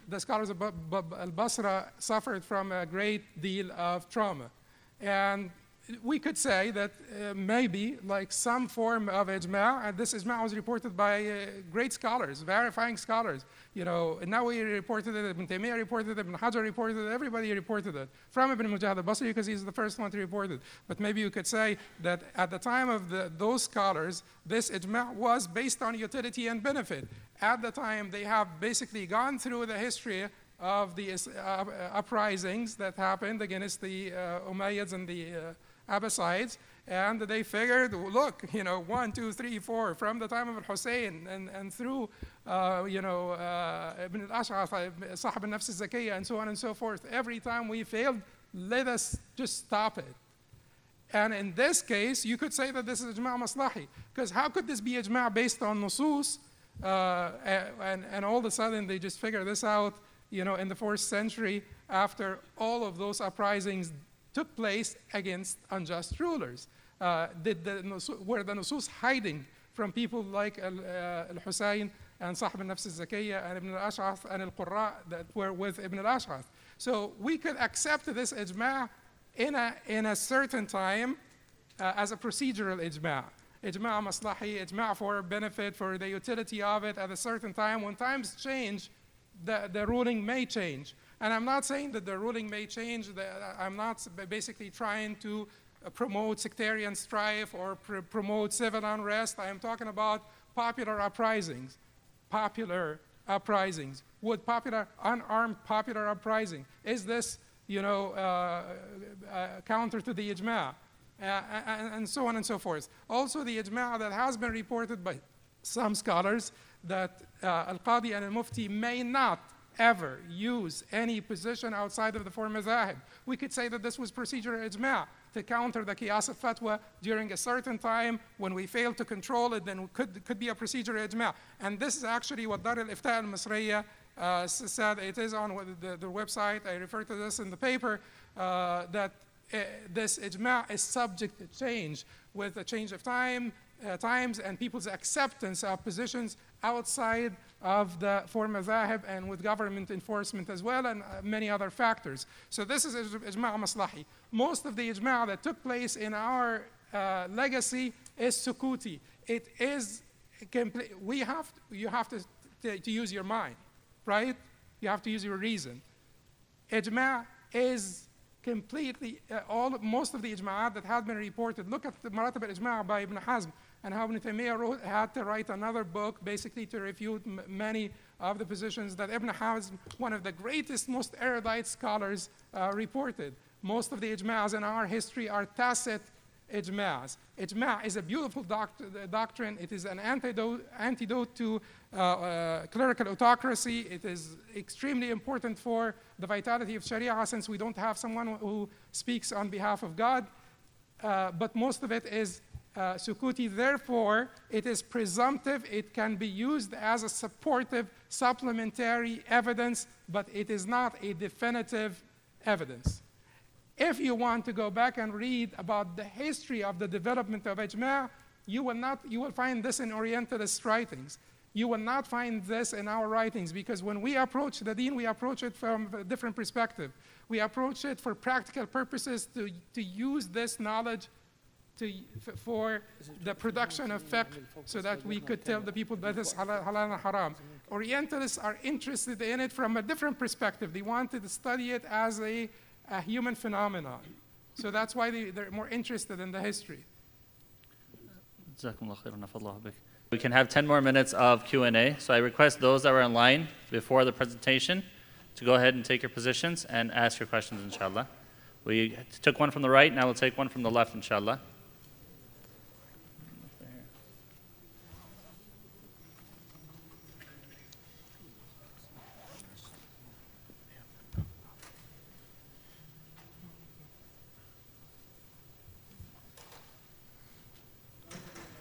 the scholars of al-Basra suffered from a great deal of trauma. And we could say that maybe like some form of ijma', and this ijma' was reported by great scholars, verifying scholars. You know, Nawawi reported it, Ibn Taymiyyah reported it, Ibn Hajar reported it, everybody reported it. From Ibn Mujahid al-Basri, because he's the first one to report it. But maybe you could say that at the time of those scholars, this ijma' was based on utility and benefit. At the time, they have basically gone through the history of the uprisings that happened against the Umayyads and the Abbasides, and they figured, look, you know, 1, 2, 3, 4, from the time of Hussein and through, you know, Ibn al-Ash'ath, Sahib al-Nafs al-Zakiyya, and so on and so forth. Every time we failed, let us just stop it. And in this case, you could say that this is ijma' maslahi, because how could this be ijma' based on nusus, and all of a sudden they just figure this out, you know, in the 4th century after all of those uprisings took place against unjust rulers. Were the nusus hiding from people like al-Husayn and Sahib al-Nafs al-Zakiyya and Ibn al-Ash'ath and al-Qurra that were with Ibn al-Ash'ath? So we could accept this ijma' in a certain time as a procedural ijma'. Ijma' maslahi, ijma' for benefit, for the utility of it at a certain time. When times change, the ruling may change. And I'm not saying that the ruling may change. I'm not basically trying to promote sectarian strife or promote civil unrest. I am talking about popular uprisings. Popular uprisings. Would unarmed popular uprising, is this, you know, counter to the ijma'? And so on and so forth. Also, the ijma' that has been reported by some scholars that al-Qadi and al-Mufti may not ever use any position outside of the 4 madhahib. We could say that this was procedural ijma' to counter the qiyas of fatwa during a certain time. When we fail to control it, then could be a procedural ijma'. And this is actually what Dar al-Ifta al-Masriya said. It is on the website. I refer to this in the paper, that this ijma' is subject to change with the change of times and people's acceptance of positions outside of the 4 madhahib and with government enforcement as well, and many other factors. So this is ijma' maslahi. Most of the ijma' that took place in our legacy is sukuti. It is complete. You have to use your mind, right? You have to use your reason. Ijma' is completely, most of the ijma'at that have been reported. Look at the Maratib al-Ijma' by Ibn Hazm, and how Ibn Taymiyyah had to write another book basically to refute many of the positions that Ibn Hazm, one of the greatest, most erudite scholars, reported. Most of the ijma'as in our history are tacit ijma'as. Ijma' is a beautiful doctrine. It is an antidote to clerical autocracy. It is extremely important for the vitality of Shareeah, since we don't have someone who speaks on behalf of God. But most of it is sukuti. Therefore, it is presumptive. It can be used as a supportive, supplementary evidence, but it is not a definitive evidence. If you want to go back and read about the history of the development of ijma', you will find this in Orientalist writings. You will not find this in our writings, because when we approach the deen, we approach it from a different perspective. We approach it for practical purposes, to use this knowledge for the production of fiqh, so that we could tell the people that is halal and haram. Orientalists are interested in it from a different perspective. They wanted to study it as a human phenomenon. So that's why they're more interested in the history. We can have 10 more minutes of Q&A. So I request those that were in line before the presentation to go ahead and take your positions and ask your questions, inshallah. We took one from the right, now we'll take one from the left, inshallah.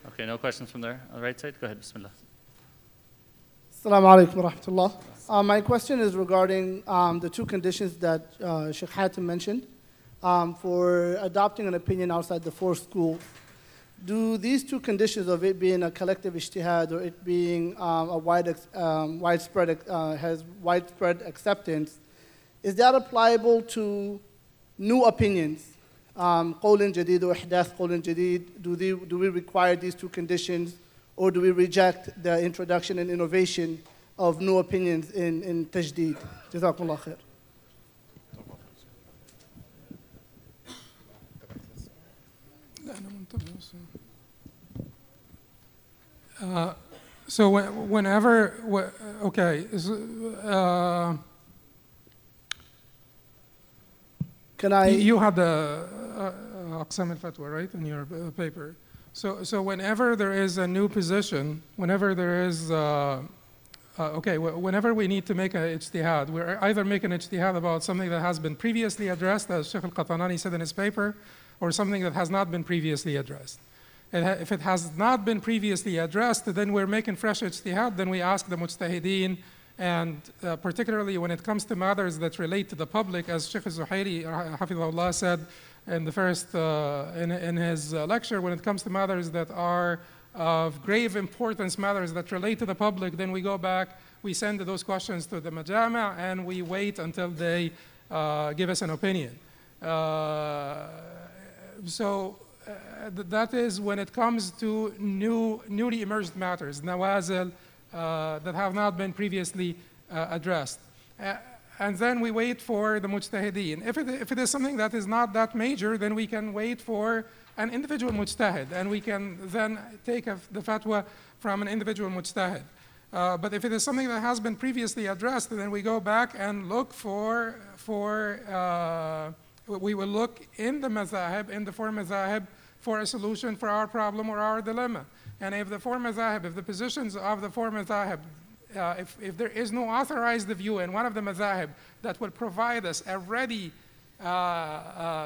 Okay, no questions from there. On the right side, go ahead, bismillah. Assalamu alaikum wa rahmatullah. My question is regarding the 2 conditions that Sheikh Hatem mentioned for adopting an opinion outside the 4 schools. Do these 2 conditions of it being a collective ijtihad or it being has widespread acceptance, is that applicable to new opinions? قول جديد or إحداث قول جديد, do we require these two conditions, or do we reject the introduction and innovation of new opinions in تجديد? جزاكم الله خير. So whenever, okay, can I? You had the Aqsam al-Fatwa, right, in your paper. So whenever there is a new position, whenever there is, whenever we need to make an ijtihad, we're either making an ijtihad about something that has been previously addressed, as Sheikh al-Qatanani said in his paper, or something that has not been previously addressed. If it has not been previously addressed, then we're making fresh ijtihad, then we ask the mujtahideen, and particularly when it comes to matters that relate to the public, as Sheikh Zuhairi, Hafidhullah, said in the first, in his lecture, when it comes to matters that are of grave importance, matters that relate to the public, then we go back, we send those questions to the majama, and we wait until they give us an opinion. That is when it comes to newly emerged matters, nawazil, that have not been previously addressed. And then we wait for the mujtahideen. If it is something that is not that major, then we can wait for an individual mujtahid, and we can then take the fatwa from an individual mujtahid. But if it is something that has been previously addressed, then we go back and look we will look in the mazahib, in the four mazahib, for a solution for our problem or our dilemma. And if the four mazahib, if the positions of the four mazahib, if there is no authorized view in one of the mazahib that will provide us a ready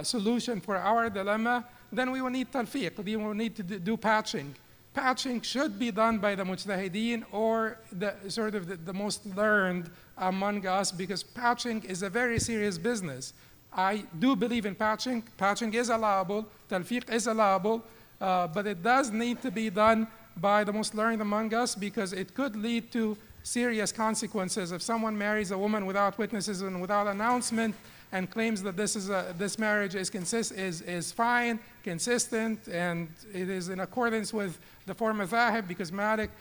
solution for our dilemma, then we will need talfiq, we will need to do patching. Patching should be done by the mujtahideen or the most learned among us, because patching is a very serious business. I do believe in patching. Patching is allowable, talfiq is allowable, but it does need to be done by the most learned among us, because it could lead to serious consequences. If someone marries a woman without witnesses and without announcement and claims that this marriage is fine, consistent, and it is in accordance with the four mazahib, because Malik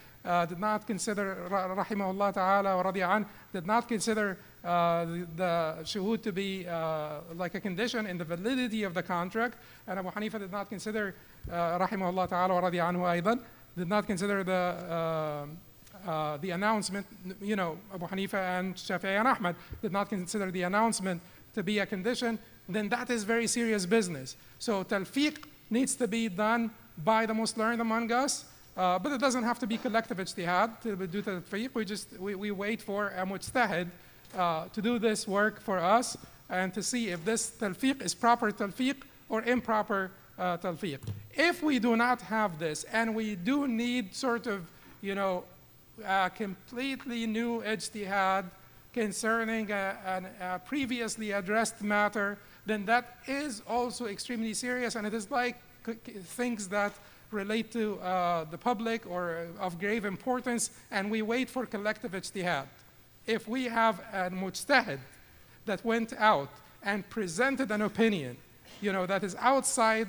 did not consider, rahimahullah ta'ala wa radiya an, did not consider the shuhud to be like a condition in the validity of the contract, and Abu Hanifa did not consider, rahimahullah ta'ala wa radiya anhu aydan, did not consider the announcement. You know, Abu Hanifa and Shafi'i and Ahmad did not consider the announcement to be a condition. Then that is very serious business. So talfiq needs to be done by the most learned among us, but it doesn't have to be collective ijtihad to do talfiq. We wait for a mujtahid to do this work for us and to see if this talfiq is proper talfiq or improper talfiq. If we do not have this, and we do need sort of, a completely new ijtihad concerning a previously addressed matter, then that is also extremely serious, and it is like things that relate to the public or of grave importance, and we wait for collective ijtihad. If we have a mujtahid that went out and presented an opinion, that is outside,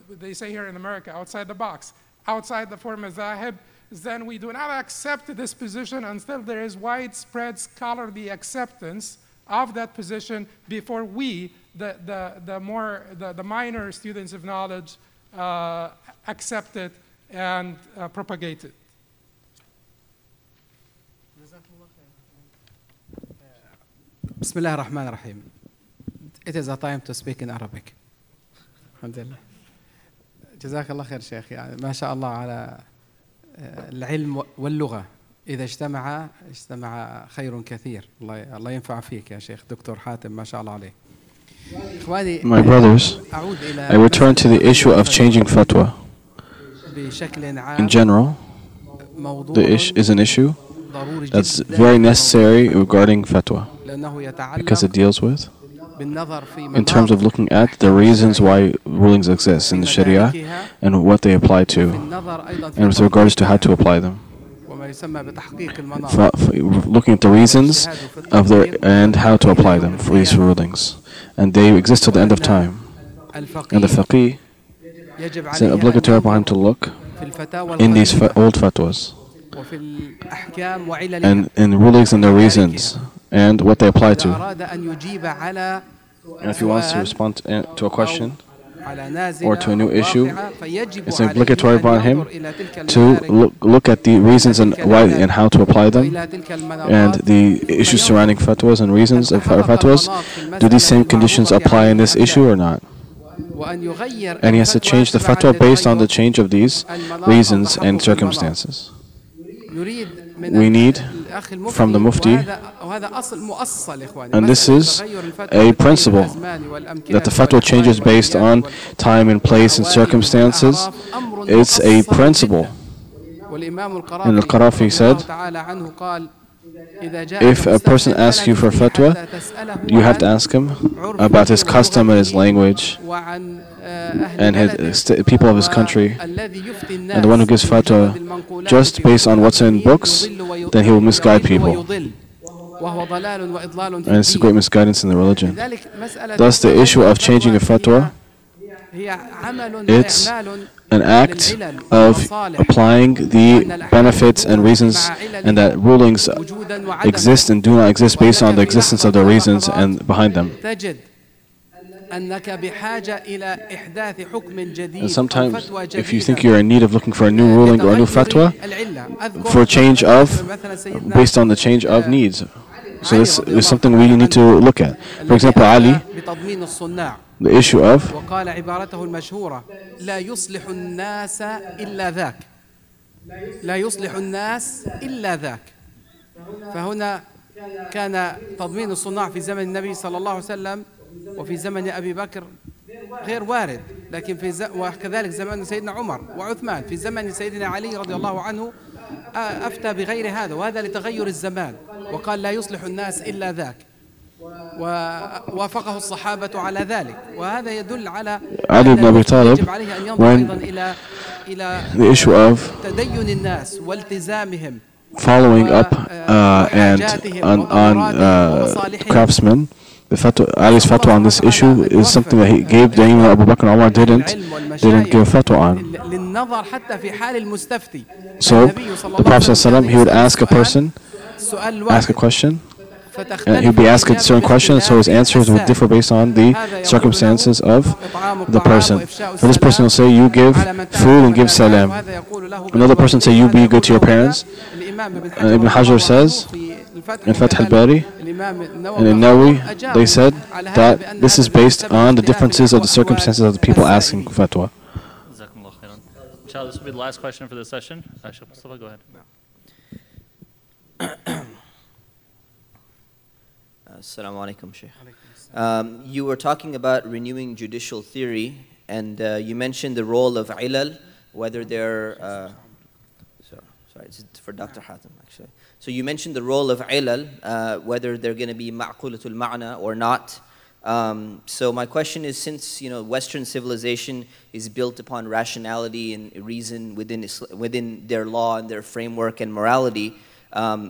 they say here in America, outside the box, outside the four mazahib, then we do not accept this position until there is widespread scholarly acceptance of that position before we, the minor students of knowledge, accept it and propagate it. Bismillah ar-Rahman ar-Rahim. It is a time to speak in Arabic. Alhamdulillah. جزاك الله خير شيخ. يعني ما شاء الله على العلم واللغة. إذا اجتمع خير كثير. الله ينفع فيك يا شيخ دكتور حاتم ما شاء الله عليه. My brothers, I return to the issue of changing fatwa. In general, is an issue that's very necessary regarding fatwa, because it deals with, in terms of looking at the reasons why rulings exist in the Shareeah and what they apply to, and with regards to how to apply them. Looking at the reasons of and how to apply them for these rulings. And they exist till the end of time. And the faqih, it's obligatory upon him to look in these old fatwas and in rulings and their reasons and what they apply to. And if he wants to respond to a question or to a new issue, it's obligatory upon him to look at the reasons and why and how to apply them, and the issues surrounding fatwas and reasons of fatwas. Do these same conditions apply in this issue or not? And he has to change the fatwa based on the change of these reasons and circumstances. We need from the Mufti, and this is a principle, that the fatwa changes based on time and place and circumstances. It's a principle. And Al-Qarafi said, if a person asks you for fatwa, you have to ask him about his custom and his language and his people of his country. And the one who gives fatwa just based on what's in books, then he will misguide people. And it's a great misguidance in the religion. Thus, the issue of changing a fatwa, it's an act of applying the benefits and reasons, and that rulings exist and do not exist based on the existence of the reasons and behind them. And sometimes, if you think you're in need of looking for a new ruling or a new fatwa, for a change of, based on the change of needs. So this is something we need to look at. For example, Ali, the issue of فهنا كان تضمين الصناع في زمن النبي صلى الله عليه وسلم وفي زمن أبي بكر غير وارد، لكن وكذلك زمن سيدنا عمر وعثمان. في زمن سيدنا علي رضي الله عنه أفتى بغير هذا، وهذا لتغير الزمان، وقال لا يصلح الناس إلا ذاك، ووافقه الصحابة على ذلك. وهذا يدل على Ali ibn Abi Talib, يجب عليه أن ينظر أيضا إلى the issue of تدين الناس والتزامهم, following up and on craftsmen. Ali's fatwa on this issue is something that he gave, that even Abu Bakr and Umar didn't give fatwa on. So the Prophet ﷺ, he would ask a person, ask a question, and he'd be asked a certain question, so his answers would differ based on the circumstances of the person. For this person will say, you give food and give salam. Another person say, you be good to your parents. And Ibn Hajar says, in Fath al-Bari and in Nawawi, they said that this is based on the differences of the circumstances of the people asking fatwa. Inshallah, this will be the last question for this session. Sheikh Mustafa, go ahead. Assalamu alaikum, Sheikh. You were talking about renewing judicial theory, and you mentioned the role of ilal, whether they're sorry, it's for Dr. Hatem, actually. So you mentioned the role of ilal, whether they're going to be ma'qulatul ma'na or not. So my question is, since Western civilization is built upon rationality and reason within their law and their framework and morality,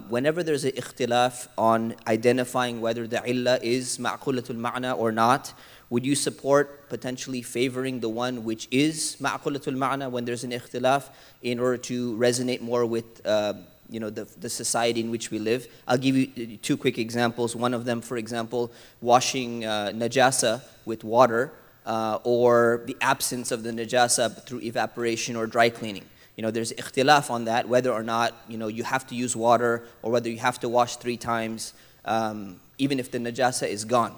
whenever there's an ikhtilaf on identifying whether the illah is ma'qulatul ma'na or not, would you support potentially favoring the one which is ma'qulatul ma'na when there's an ikhtilaf, in order to resonate more with the society in which we live? I'll give you two quick examples. One of them, for example, washing najasa with water, or the absence of the najasa through evaporation or dry cleaning. There's ikhtilaf on that, whether or not you have to use water, or whether you have to wash 3 times, even if the najasa is gone.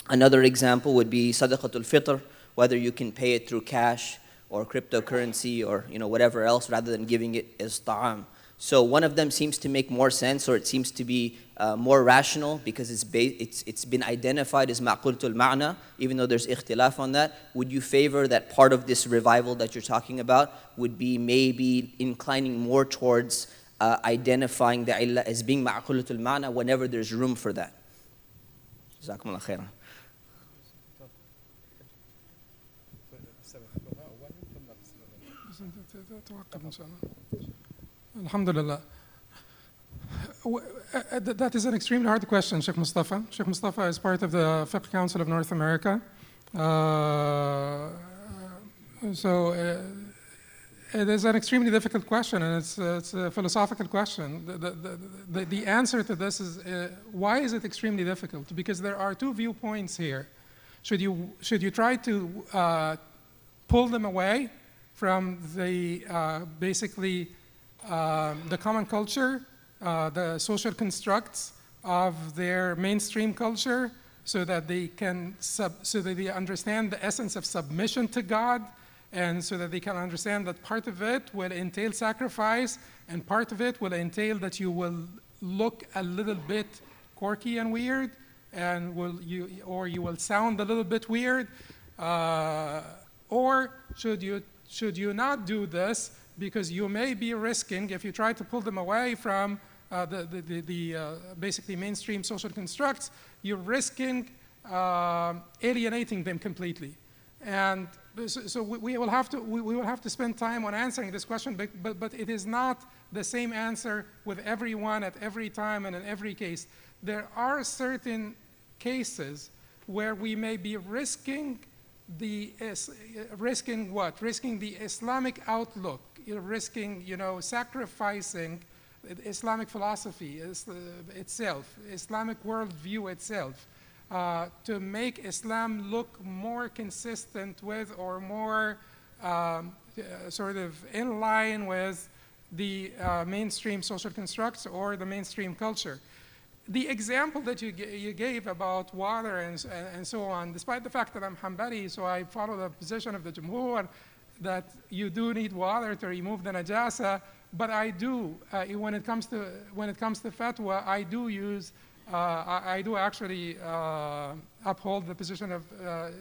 Another example would be sadaqatul fitr, whether you can pay it through cash or cryptocurrency or whatever else, rather than giving it as ta'am. So one of them seems to make more sense, or it seems to be more rational, because it's been identified as ma'qulatul ma'na, even though there's ikhtilaf on that. Would you favor that part of this revival that you're talking about would be maybe inclining more towards identifying the illah as being ma'qulatul ma'na whenever there's room for that? Jazakumullah khairan. Alhamdulillah. That is an extremely hard question, Sheikh Mustafa. Sheikh Mustafa is part of the Fiqh Council of North America, It is an extremely difficult question, and it's a philosophical question. The answer to this is, why is it extremely difficult? Because there are two viewpoints here. Should you try to pull them away from the basically the common culture, the social constructs of their mainstream culture, so that they can they understand the essence of submission to God, and so that they can understand that part of it will entail sacrifice, and part of it will entail that you will look a little bit quirky and weird, and you will sound a little bit weird, or should you not do this, because you may be risking, if you try to pull them away from the basically mainstream social constructs, you're risking alienating them completely. And so we will have to spend time on answering this question, but it is not the same answer with everyone at every time and in every case. There are certain cases where we may be risking risking the Islamic outlook, risking sacrificing Islamic philosophy itself, Islamic worldview itself, to make Islam look more consistent with, or more sort of in line with the mainstream social constructs or the mainstream culture. The example that you gave about water and so on, despite the fact that I'm Hanbali, so I follow the position of the Jumhur that you do need water to remove the najasa, but I do, when it comes to fatwa, I do use, I do actually uphold the position of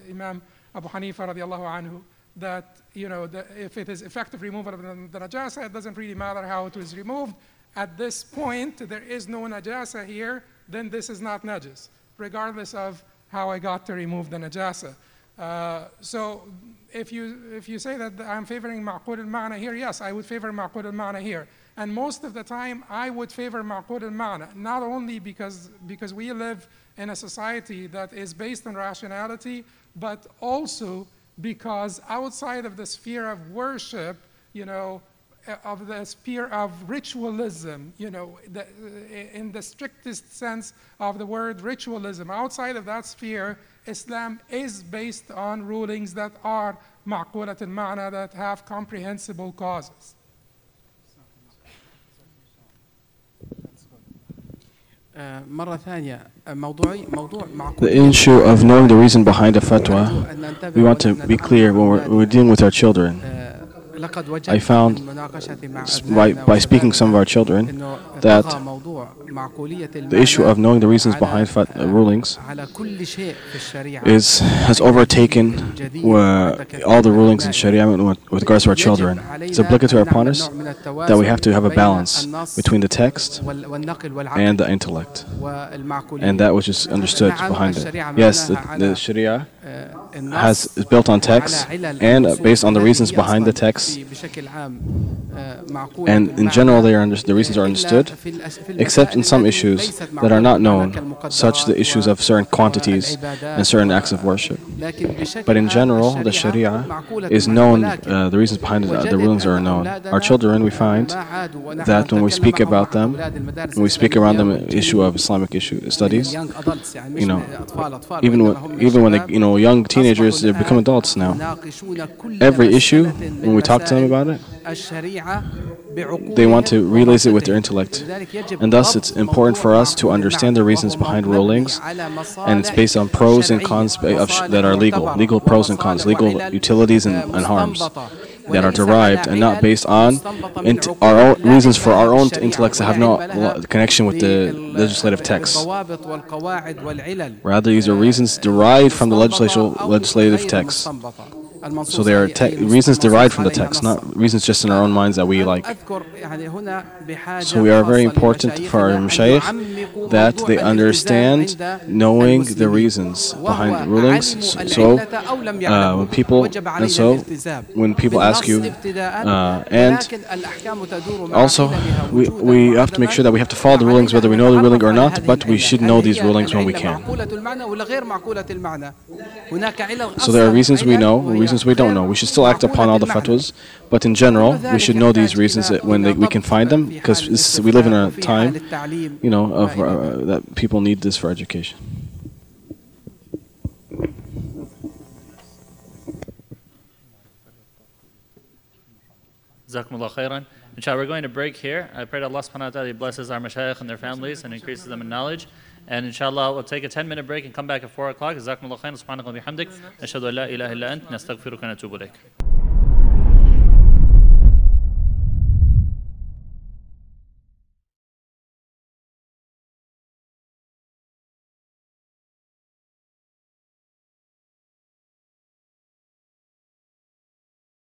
Imam Abu Hanifa radiallahu anhu, that if it is effective removal of the najasa, it doesn't really matter how it was removed. At this point, there is no najasa here, then this is not najis, regardless of how I got to remove the najasa. So if you say that I'm favoring ma'qul al-ma'na here, yes, I would favor ma'qul al-ma'na here. And most of the time, I would favor ma'qul al-ma'na, not only because we live in a society that is based on rationality, but also because outside of the sphere of worship, of the sphere of ritualism, in the strictest sense of the word ritualism, outside of that sphere, Islam is based on rulings that are ma'qulat al-ma'na, that have comprehensible causes. The issue of knowing the reason behind a fatwa, we want to be clear when we're dealing with our children. I found by speaking to some of our children that the issue of knowing the reasons behind rulings has overtaken all the rulings in Sharia with regards to our children. It's obligatory upon us that we have to have a balance between the text and the intellect, and that which is understood behind it. Yes, the Sharia is built on text and based on the reasons behind the text, and in general the reasons are understood, except in some issues that are not known, such the issues of certain quantities and certain acts of worship. But in general, the Sharia is known, the reasons behind the rulings are known. Our children, we find that when we speak about them, when we speak around them an issue of Islamic studies, even when they, young teenagers, they become adults now. Every issue, when we talk to them about it, they want to realize it with their intellect. And thus it's important for us to understand the reasons behind rulings, and it's based on pros and cons that are legal pros and cons, legal utilities and harms that are derived, and not based on our own reasons for our own intellects that have no connection with the legislative text. Rather, these are reasons derived from the legislative text. So they are reasons derived from the text, not reasons just in our own minds that we like. So we are very important for our mashayikh that they understand knowing the reasons behind the rulings. So when people ask you, and also we have to make sure that we have to follow the rulings whether we know the ruling or not, but we should know these rulings when we can. So there are reasons we know, reasons we don't know. We should still act upon all the fatwas, but in general, we should know these reasons when we can find them, because we live in a time, that people need this for education. Jazakumullah khairan. Inshallah, we're going to break here. I pray that Allah subhanahu wa ta'ala blesses our mashayikh and their families and increases them in knowledge. And inshallah, we'll take a 10-minute break and come back at 4 o'clock. Jazakumullah khairan. Subhanahu wa bihamdik. Ashhadu an la ilaha illa ant. Nastaghfiruka wa natubu ilayk.